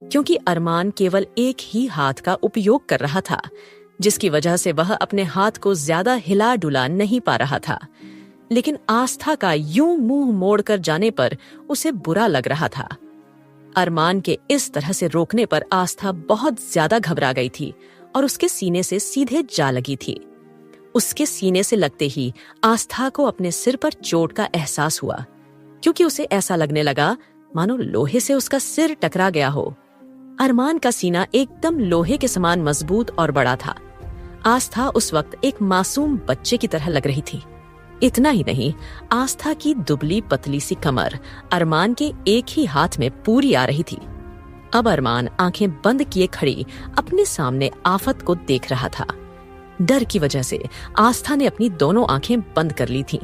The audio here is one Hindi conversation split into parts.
क्योंकि अरमान केवल एक ही हाथ का उपयोग कर रहा था, जिसकी वजह से वह अपने हाथ को ज्यादा हिला डुला नहीं पा रहा था। लेकिन आस्था का यूं मुंह मोड़कर जाने पर उसे बुरा लग रहा था। अरमान के इस तरह से रोकने पर आस्था बहुत ज्यादा घबरा गई थी और उसके सीने से सीधे जा लगी थी। उसके सीने से लगते ही आस्था को अपने सिर पर चोट का एहसास हुआ, क्योंकि उसे ऐसा लगने लगा मानो लोहे से उसका सिर टकरा गया हो। अरमान का सीना एकदम लोहे के समान मजबूत और बड़ा था। आस्था उस वक्त एक मासूम बच्चे की तरह लग रही थी। इतना ही नहीं, आस्था की दुबली पतली सी कमर अरमान के एक ही हाथ में पूरी आ रही थी। अब अरमान आंखें बंद किए खड़ी अपने सामने आफत को देख रहा था। डर की वजह से आस्था ने अपनी दोनों आंखें बंद कर ली थीं।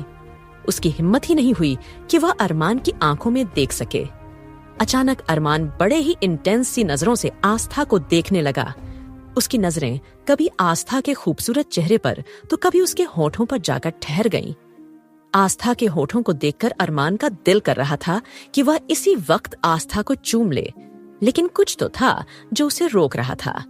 उसकी हिम्मत ही नहीं हुई कि वह अरमान की आंखों में देख सके। अचानक अरमान बड़े ही इंटेंस सी नजरों से आस्था को देखने लगा। उसकी नजरें कभी आस्था के खूबसूरत चेहरे पर तो कभी उसके होठों पर जाकर ठहर गईं। आस्था के होठों को देखकर अरमान का दिल कर रहा था कि वह इसी वक्त आस्था को चूम ले, लेकिन कुछ तो था जो उसे रोक रहा था,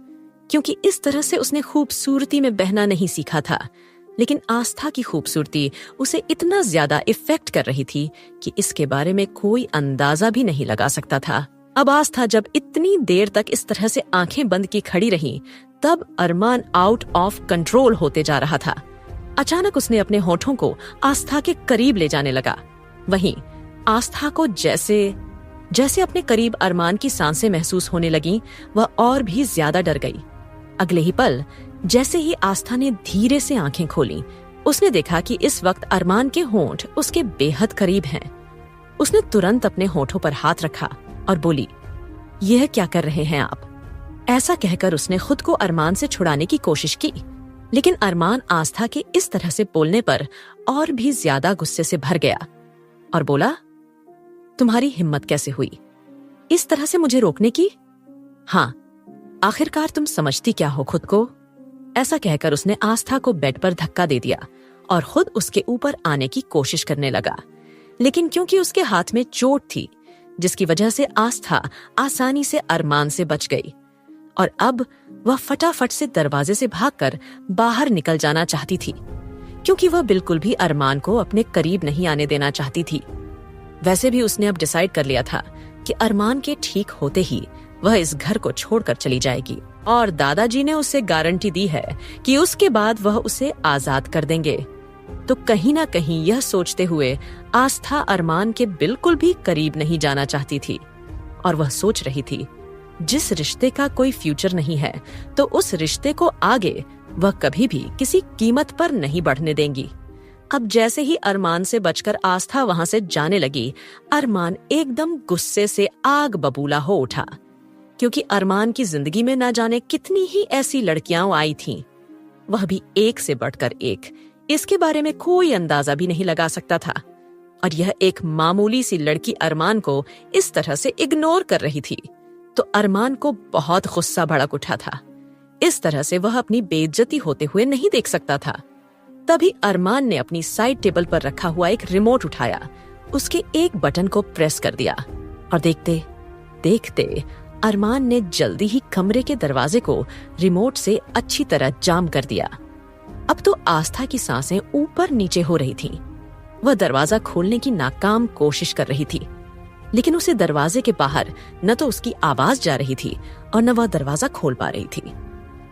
क्योंकि इस तरह से उसने खूबसूरती में बहना नहीं सीखा था। लेकिन आस्था की खूबसूरती उसे इतना ज्यादा इफेक्ट कर रही थी कि इसके बारे में कोई अंदाजा भी नहीं लगा सकता था। अब आस्था जब इतनी देर तक इस तरह से आंखें बंद की खड़ी रही, तब अरमान आउट ऑफ कंट्रोल होते जा रहा था। अचानक उसने अपने होठों को आस्था के करीब ले जाने लगा। वहीं आस्था को जैसे अपने करीब अरमान की सांसें महसूस होने लगीं, वह और भी ज्यादा डर गई। अगले ही पल जैसे ही आस्था ने धीरे से आंखें खोली, उसने देखा कि इस वक्त अरमान के होंठ उसके बेहद करीब हैं। उसने तुरंत अपने होठों पर हाथ रखा और बोली, यह क्या कर रहे हैं आप? ऐसा कहकर उसने खुद को अरमान से छुड़ाने की कोशिश की, लेकिन अरमान आस्था के इस तरह से बोलने पर और भी ज्यादा गुस्से से भर गया और बोला, तुम्हारी हिम्मत कैसे हुई इस तरह से मुझे रोकने की? हाँ, आखिरकार तुम समझती क्या हो खुद को? ऐसा कहकर उसने आस्था को बेड पर धक्का दे दिया और खुद उसके ऊपर आने की कोशिश करने लगा। लेकिन क्योंकि उसके हाथ में चोट थी, जिसकी वजह से आस्था आसानी से अरमान से बच गई और अब वह फटाफट से दरवाजे से भागकर बाहर निकल जाना चाहती थी, क्योंकि वह बिल्कुल भी अरमान को अपने करीब नहीं आने देना चाहती थी। वैसे भी उसने अब डिसाइड कर लिया था कि अरमान के ठीक होते ही वह इस घर को छोड़कर चली जाएगी, और दादाजी ने उसे गारंटी दी है कि उसके बाद वह उसे आजाद कर देंगे। तो कहीं ना कहीं यह सोचते हुए आस्था अरमान के बिल्कुल भी करीब नहीं जाना चाहती थी, और वह सोच रही थी, जिस रिश्ते का कोई फ्यूचर नहीं है तो उस रिश्ते को आगे वह कभी भी किसी कीमत पर नहीं बढ़ने देंगी। अब जैसे ही अरमान से बचकर आस्था वहां से जाने लगी, अरमान एकदम गुस्से से आग बबूला हो उठा, क्योंकि अरमान की जिंदगी में न जाने कितनी ही ऐसी लड़कियां आई थीं, वह भी एक से बढ़कर एक। इसके बारे में कोई अंदाजा भी नहीं लगा सकता था, और यह एक मामूली सी लड़की अरमान को इस तरह से इग्नोर कर रही थी। तो अरमान को बहुत गुस्सा भड़क उठा था। इस तरह से वह अपनी बेइज्जती होते हुए नहीं देख सकता था। तभी अरमान ने अपनी साइड टेबल पर रखा हुआ एक रिमोट उठाया, उसके एक बटन को प्रेस कर दिया, और देखते देखते अरमान ने जल्दी ही कमरे के दरवाजे को रिमोट से अच्छी तरह जाम कर दिया। अब तो आस्था की सांसें ऊपर नीचे हो रही थीं। वह दरवाजा खोलने की नाकाम कोशिश कर रही थी, लेकिन उसे दरवाजे के बाहर न तो उसकी आवाज जा रही थी और न वह दरवाजा खोल पा रही थी।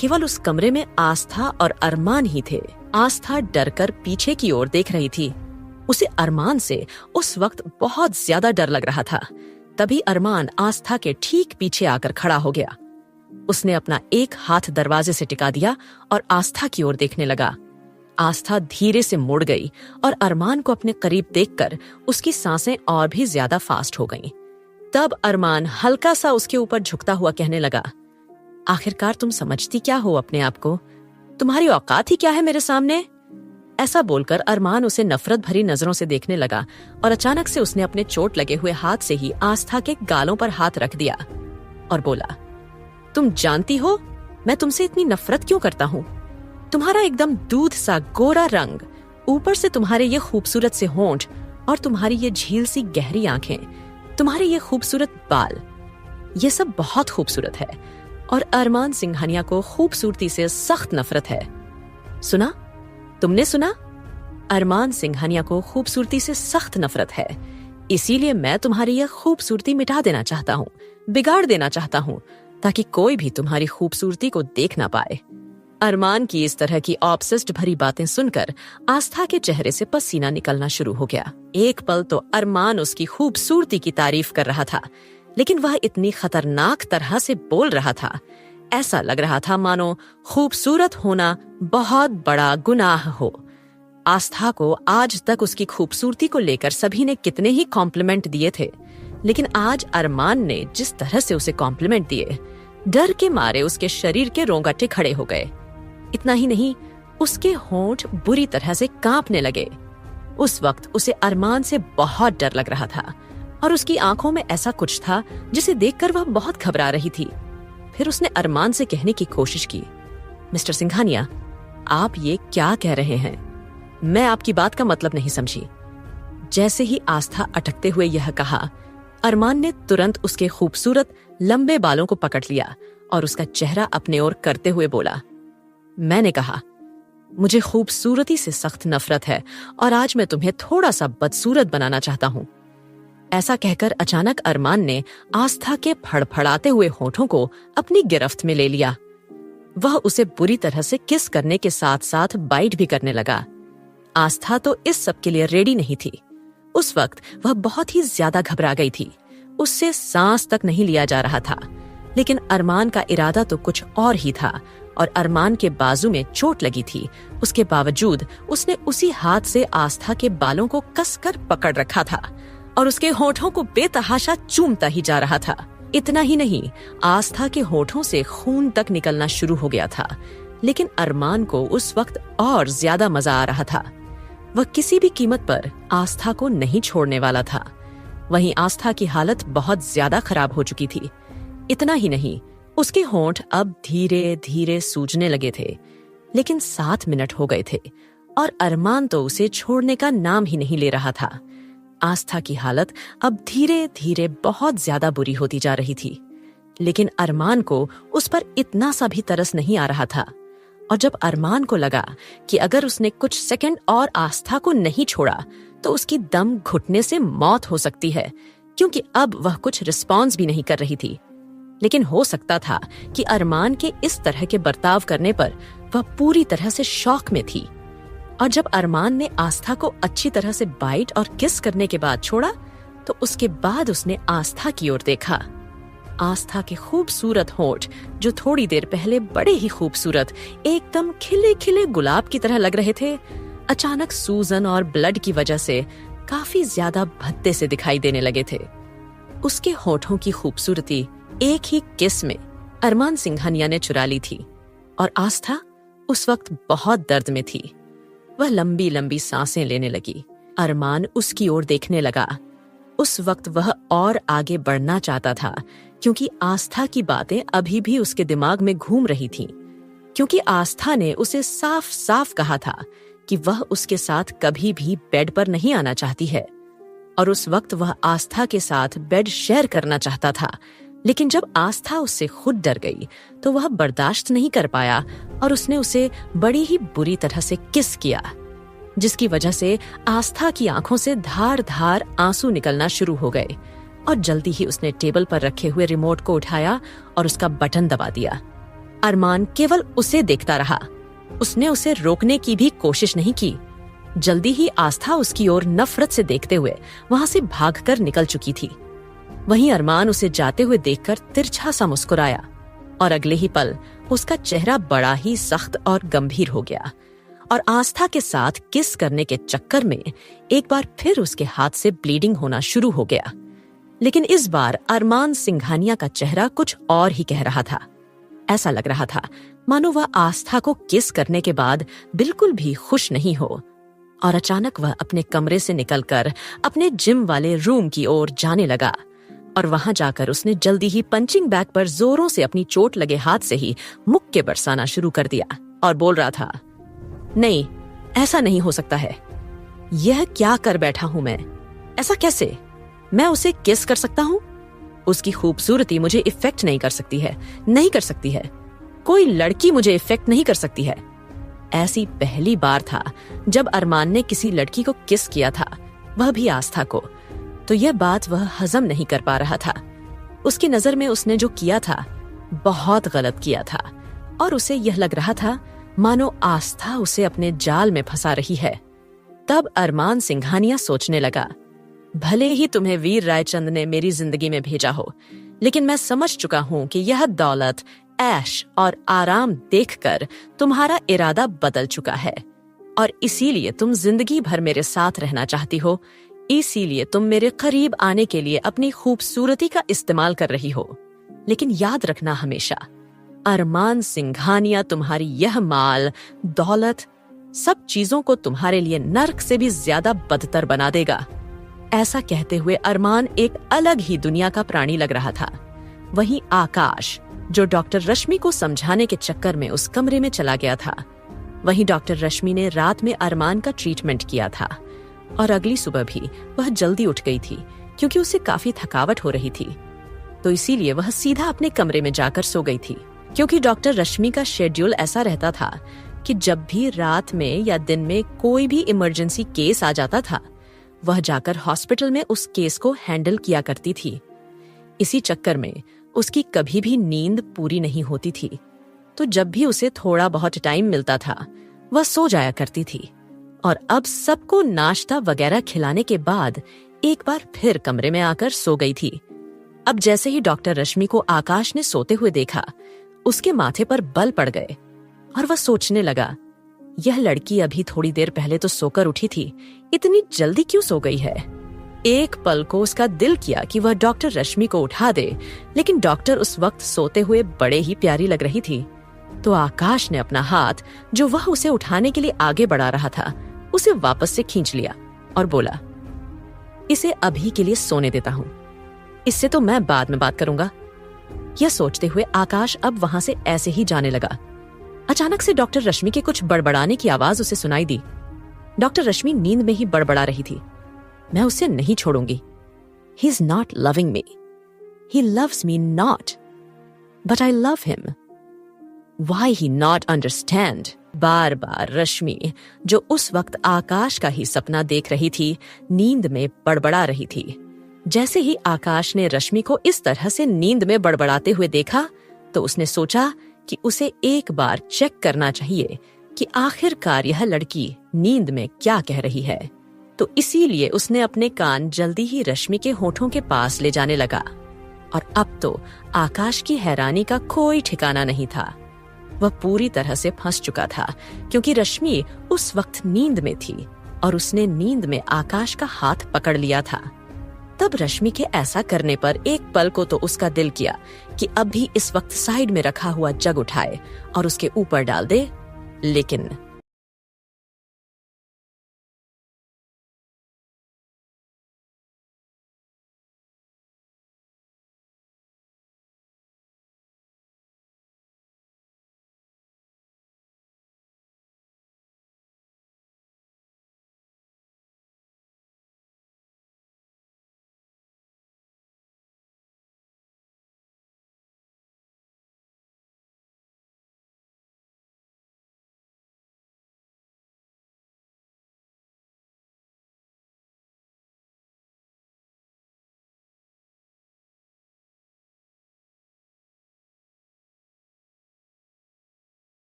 केवल उस कमरे में आस्था और अरमान ही थे। आस्था डरकर पीछे की ओर देख रही थी। उसे अरमान से उस वक्त बहुत ज्यादा डर लग रहा था। तभी अरमान आस्था के ठीक पीछे आकर खड़ा हो गया। उसने अपना एक हाथ दरवाजे से टिका दिया और आस्था की ओर देखने लगा। आस्था धीरे से मुड़ गई और अरमान को अपने करीब देखकर उसकी सांसें और भी ज्यादा फास्ट हो गईं। तब अरमान हल्का सा उसके ऊपर झुकता हुआ कहने लगा, आखिरकार तुम समझती क्या हो अपने आप को? तुम्हारी औकात ही क्या है मेरे सामने? ऐसा बोलकर अरमान उसे नफरत भरी नजरों से देखने लगा, और अचानक से उसने अपने चोट लगे हुए हाथ से ही आस्था के गालों पर हाथ रख दिया और बोला, तुम जानती हो मैं तुमसे इतनी नफरत क्यों करता हूँ? तुम्हारा एकदम दूध सा गोरा रंग, ऊपर से तुम्हारे ये खूबसूरत से होंठ और तुम्हारी ये झील सी गहरी आंखें, तुम्हारे ये खूबसूरत बाल, ये सब बहुत खूबसूरत है और अरमान सिंघानिया को खूबसूरती से सख्त नफरत है। सुना? तुमने सुना? अरमान सिंघानिया को खूबसूरती से सख्त नफरत है, इसीलिए मैं तुम्हारी यह खूबसूरती मिटा देना चाहता हूँ, बिगाड़ देना चाहता हूँ, ताकि कोई भी तुम्हारी खूबसूरती को देख ना पाए। अरमान की इस तरह की ऑब्सेस्ड भरी बातें सुनकर आस्था के चेहरे से पसीना निकलना शुरू हो गया। एक पल तो अरमान उसकी खूबसूरती की तारीफ कर रहा था, लेकिन वह इतनी खतरनाक तरह से बोल रहा था, ऐसा लग रहा था मानो खूबसूरत होना बहुत बड़ा गुनाह हो। आस्था को आज तक उसकी खूबसूरती को लेकर सभी ने कितने ही कॉम्प्लीमेंट दिए थे, लेकिन आज अरमान ने जिस तरह से उसे कॉम्प्लीमेंट दिए, डर के मारे उसके शरीर के रोंगटे खड़े हो गए। इतना ही नहीं, उसके होंठ बुरी तरह से कांपने लगे। उस वक्त उसे अरमान से बहुत डर लग रहा था और उसकी आंखों में ऐसा कुछ था जिसे देखकर वह बहुत घबरा रही थी। फिर उसने अरमान से कहने की कोशिश की, मिस्टर सिंघानिया, आप ये क्या कह रहे हैं? मैं आपकी बात का मतलब नहीं समझी। जैसे ही आस्था अटकते हुए यह कहा, अरमान ने तुरंत उसके खूबसूरत लंबे बालों को पकड़ लिया और उसका चेहरा अपने ओर करते हुए बोला, मैंने कहा, मुझे खूबसूरती से सख्त नफरत है और आज मैं तुम्हें थोड़ा सा बदसूरत बनाना चाहता हूं। ऐसा कहकर अचानक अरमान ने आस्था के फड़फड़ाते हुए होठों को अपनी गिरफ्त में ले लिया। वह उसे बुरी तरह से किस करने के साथ साथ बाइट भी करने लगा। आस्था तो इस सब के लिए रेडी नहीं थी। उस वक्त वह बहुत ही ज्यादा घबरा गई थी। उससे सांस तक नहीं लिया जा रहा था, लेकिन अरमान का इरादा तो कुछ और ही था और अरमान के बाजू में चोट लगी थी। उसके बावजूद उसने उसी हाथ से आस्था के बालों को कसकर पकड़ रखा था और उसके होठों को बेतहाशा चूमता ही जा रहा था। इतना ही नहीं, आस्था के होठों से खून तक निकलना शुरू हो गया था, लेकिन अरमान को उस वक्त और ज्यादा मजा आ रहा था। वह किसी भी कीमत पर आस्था को नहीं छोड़ने वाला था। वहीं आस्था की हालत बहुत ज्यादा खराब हो चुकी थी। इतना ही नहीं, उसके होंठ अब धीरे धीरे सूजने लगे थे, लेकिन 7 मिनट हो गए थे और अरमान तो उसे छोड़ने का नाम ही नहीं ले रहा था। आस्था की हालत अब धीरे धीरे बहुत ज्यादा बुरी होती जा रही थी, लेकिन अरमान को उस पर इतना सा भी तरस नहीं आ रहा था। और जब अरमान को लगा कि अगर उसने कुछ सेकंड और आस्था को नहीं छोड़ा तो उसकी दम घुटने से मौत हो सकती है, क्योंकि अब वह कुछ रिस्पॉन्स भी नहीं कर रही थी। लेकिन हो सकता था कि अरमान के इस तरह के बर्ताव करने पर वह पूरी तरह से शॉक में थी। और जब अरमान ने आस्था को अच्छी तरह से बाइट और किस करने के बाद छोड़ा, तो उसके बाद उसने आस्था की ओर देखा। आस्था के खूबसूरत होंठ, जो थोड़ी देर पहले बड़े ही खूबसूरत, एकदम खिले खिले गुलाब की तरह लग रहे थे, अचानक सूजन और ब्लड की वजह से काफी ज्यादा भद्दे से दिखाई देने लगे थे। उसके होठों की खूबसूरती एक ही किस में अरमान सिंघानिया ने चुरा ली थी और आस्था उस वक्त बहुत दर्द में थी। वह लंबी लंबी सांसें लेने लगी। अरमान उसकी ओर देखने लगा। उस वक्त वह और आगे बढ़ना चाहता था, क्योंकि आस्था की बातें अभी भी उसके दिमाग में घूम रही थीं। क्योंकि आस्था ने उसे साफ साफ कहा था कि वह उसके साथ कभी भी बेड पर नहीं आना चाहती है, और उस वक्त वह आस्था के साथ बेड शेयर करना चाहता था। लेकिन जब आस्था उससे खुद डर गई तो वह बर्दाश्त नहीं कर पाया और उसने उसे बड़ी ही बुरी तरह से किस किया, जिसकी वजह से आस्था की आंखों से धार धार आंसू निकलना शुरू हो गए। और जल्दी ही उसने टेबल पर रखे हुए रिमोट को उठाया और उसका बटन दबा दिया। अरमान केवल उसे देखता रहा। उसने उसे रोकने की भी कोशिश नहीं की। जल्दी ही आस्था उसकी ओर नफरत से देखते हुए वहां से भागकर निकल चुकी थी। वहीं अरमान उसे जाते हुए देखकर तिरछा सा मुस्कुराया और अगले ही पल उसका चेहरा बड़ा ही सख्त और गंभीर हो गया और आस्था के साथ किस करने के चक्कर में एक बार फिर उसके हाथ से ब्लीडिंग होना शुरू हो गया। लेकिन इस बार अरमान सिंघानिया का चेहरा कुछ और ही कह रहा था। ऐसा लग रहा था मानो वह आस्था को किस करने के बाद बिल्कुल भी खुश नहीं हो। और अचानक वह अपने कमरे से निकलकर अपने जिम वाले रूम की ओर जाने लगा और वहां जाकर उसने जल्दी ही पंचिंग बैग पर जोरों से अपनी चोट लगे हाथ से ही मुक्के बरसाना शुरू कर दिया और बोल रहा था, नहीं, ऐसा नहीं हो सकता है। यह क्या कर बैठा हूं मैं? ऐसा कैसे? मैं उसे किस कर सकता हूं? उसकी खूबसूरती मुझे इफेक्ट नहीं कर सकती है, नहीं कर सकती है। कोई लड़की मुझे इफेक्ट नहीं कर सकती है। ऐसी पहली बार था जब अरमान ने किसी लड़की को किस किया था, वह भी आस्था को। तो यह बात वह हजम नहीं कर पा रहा था। उसकी नजर में उसने जो किया था बहुत गलत किया था, और उसे यह लग रहा था मानो आस्था उसे अपने जाल में फंसा रही है। तब अरमान सिंघानिया सोचने लगा, भले ही तुम्हें वीर रायचंद ने मेरी जिंदगी में भेजा हो, लेकिन मैं समझ चुका हूं कि यह दौलत, ऐश और आराम देखकर तुम्हारा इरादा बदल चुका है, और इसीलिए तुम जिंदगी भर मेरे साथ रहना चाहती हो। इसीलिए तुम मेरे करीब आने के लिए अपनी खूबसूरती का इस्तेमाल कर रही हो। लेकिन याद रखना हमेशा, अरमान सिंघानिया तुम्हारी यह माल, दौलत, सब चीजों को तुम्हारे लिए नर्क से भी ज्यादा बदतर बना देगा। ऐसा कहते हुए अरमान एक अलग ही दुनिया का प्राणी लग रहा था। वहीं आकाश, जो डॉक्टर रश्मि को समझाने के चक्कर में उस कमरे में चला गया था, वहीं डॉक्टर रश्मि ने रात में अरमान का ट्रीटमेंट किया था, और अगली सुबह भी वह जल्दी उठ गई थी क्योंकि उसे काफी थकावट हो रही थी। तो इसीलिए वह सीधा अपने कमरे में जाकर सो गई थी, क्योंकि डॉक्टर रश्मि का शेड्यूल ऐसा रहता था कि जब भी रात में या दिन में कोई भी इमरजेंसी केस आ जाता था, वह जाकर हॉस्पिटल में उस केस को हैंडल किया करती थी। इसी चक्कर में उसकी कभी भी नींद पूरी नहीं होती थी, तो जब भी उसे थोड़ा बहुत टाइम मिलता था वह सो जाया करती थी। और अब सबको नाश्ता वगैरह खिलाने के बाद एक बार फिर कमरे में आकर सो गई थी। अब जैसे ही डॉक्टर रश्मि को आकाश ने सोते हुए देखा, उसके माथे पर बल पड़ गए, और वह सोचने लगा, यह लड़की अभी थोड़ी देर पहले तो सोकर उठी थी, इतनी जल्दी क्यों सो गई है। एक पल को उसका दिल किया कि वह डॉक्टर रश्मि को उठा दे, लेकिन डॉक्टर उस वक्त सोते हुए बड़े ही प्यारी लग रही थी। तो आकाश ने अपना हाथ, जो वह उसे उठाने के लिए आगे बढ़ा रहा था, उसे वापस से खींच लिया और बोला, इसे अभी के लिए सोने देता हूं, इससे तो मैं बाद में बात करूंगा। यह सोचते हुए आकाश अब वहां से ऐसे ही जाने लगा। अचानक से डॉक्टर रश्मि के कुछ बड़बड़ाने की आवाज उसे सुनाई दी। डॉक्टर रश्मि नींद में ही बड़बड़ा रही थी, मैं उसे नहीं छोड़ूंगी। He is not loving me, he loves me not, but I love him. Why he not understand. बार बार रश्मि, जो उस वक्त आकाश का ही सपना देख रही थी, नींद में बड़बड़ा रही थी। जैसे ही आकाश ने रश्मि को इस तरह से नींद में बड़बड़ाते हुए देखा, तो उसने सोचा कि उसे एक बार चेक करना चाहिए कि आखिरकार यह लड़की नींद में क्या कह रही है। तो इसीलिए उसने अपने कान जल्दी ही रश्मि के होठों के पास ले जाने लगा। और अब तो आकाश की हैरानी का कोई ठिकाना नहीं था। वह पूरी तरह से फंस चुका था, क्योंकि रश्मि उस वक्त नींद में थी और उसने नींद में आकाश का हाथ पकड़ लिया था। तब रश्मि के ऐसा करने पर एक पल को तो उसका दिल किया कि अब भी इस वक्त साइड में रखा हुआ जग उठाए और उसके ऊपर डाल दे, लेकिन